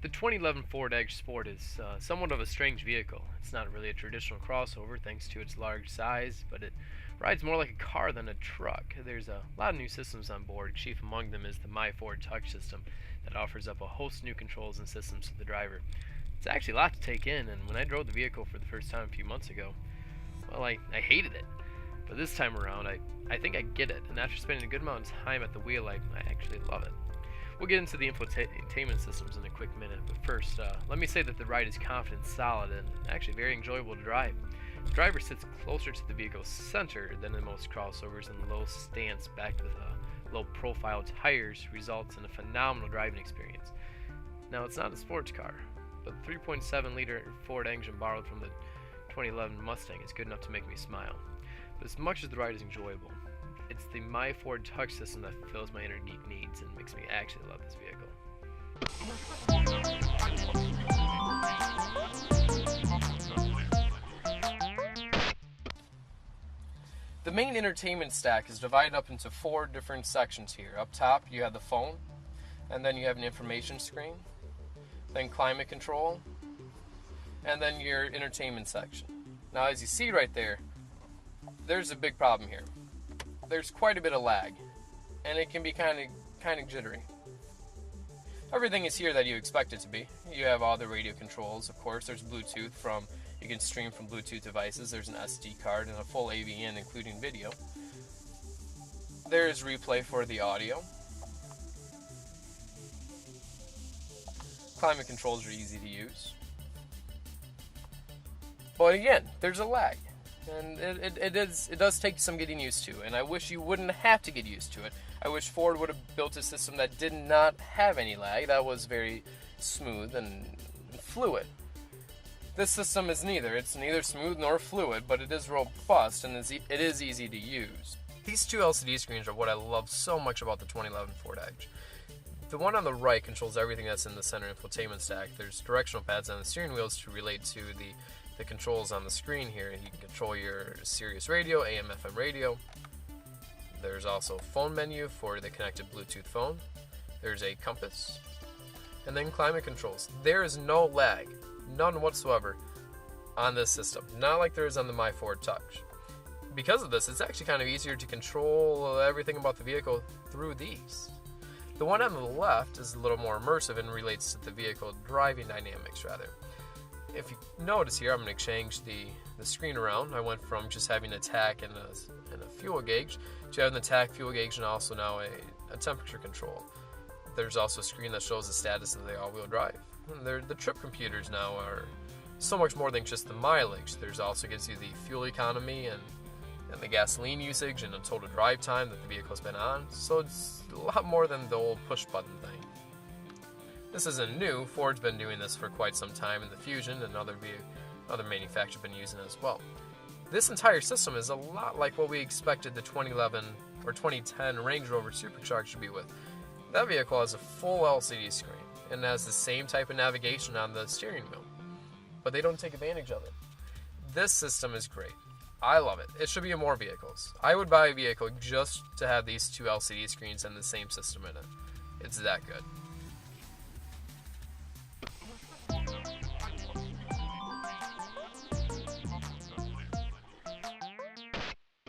The 2011 Ford Edge Sport is somewhat of a strange vehicle. It's not really a traditional crossover thanks to its large size, but it rides more like a car than a truck. There's a lot of new systems on board. Chief among them is the My Ford Touch system that offers up a host of new controls and systems to the driver. It's actually a lot to take in, and when I drove the vehicle for the first time a few months ago, well, I hated it. But this time around, I think I get it, and after spending a good amount of time at the wheel, I actually love it. We'll get into the infotainment systems in a quick minute, but first, let me say that the ride is confident, solid, and actually very enjoyable to drive. The driver sits closer to the vehicle's center than in most crossovers, and the low stance backed with low-profile tires results in a phenomenal driving experience. Now, it's not a sports car, but the 3.7-liter Ford engine borrowed from the 2011 Mustang is good enough to make me smile. But as much as the ride is enjoyable, it's the My Ford Touch system that fulfills my inner geek needs and makes me actually love this vehicle. The main entertainment stack is divided up into 4 different sections here. Up top, you have the phone, and then you have an information screen, then climate control, and then your entertainment section. Now, as you see right there, there's a big problem here. There's quite a bit of lag, and it can be kind of jittery. Everything is here that you expect it to be. You have all the radio controls, of course. There's Bluetooth you can stream from Bluetooth devices. There's an SD card and a full AV-in, including video. There's replay for the audio. Climate controls are easy to use. But again, there's a lag. And it does take some getting used to, and I wish you wouldn't have to get used to it. I wish Ford would have built a system that did not have any lag, that was very smooth and fluid. This system is neither. It's neither smooth nor fluid, but it is robust and it is easy to use. These 2 LCD screens are what I love so much about the 2011 Ford Edge. The one on the right controls everything that's in the center infotainment stack. There's directional pads on the steering wheels to relate to the controls on the screen here. You can control your Sirius radio, AM, FM radio. There's also a phone menu for the connected Bluetooth phone. There's a compass. And then climate controls. There is no lag, none whatsoever, on this system. Not like there is on the My Ford Touch. Because of this, it's actually kind of easier to control everything about the vehicle through these. The one on the left is a little more immersive and relates to the vehicle driving dynamics, rather. If you notice here, I'm going to change the screen around. I went from just having a tach and a fuel gauge to having the tach, fuel gauge, and also now a temperature control. There's also a screen that shows the status of the all-wheel drive. The trip computers now are so much more than just the mileage. There's also gives you the fuel economy and the gasoline usage and the total drive time that the vehicle's been on. So it's a lot more than the old push-button thing. This isn't new. Ford's been doing this for quite some time, and the Fusion and other manufacturers have been using it as well. This entire system is a lot like what we expected the 2011 or 2010 Range Rover Supercharged to be with. That vehicle has a full LCD screen and has the same type of navigation on the steering wheel, but they don't take advantage of it. This system is great. I love it. It should be in more vehicles. I would buy a vehicle just to have these 2 LCD screens and the same system in it. It's that good.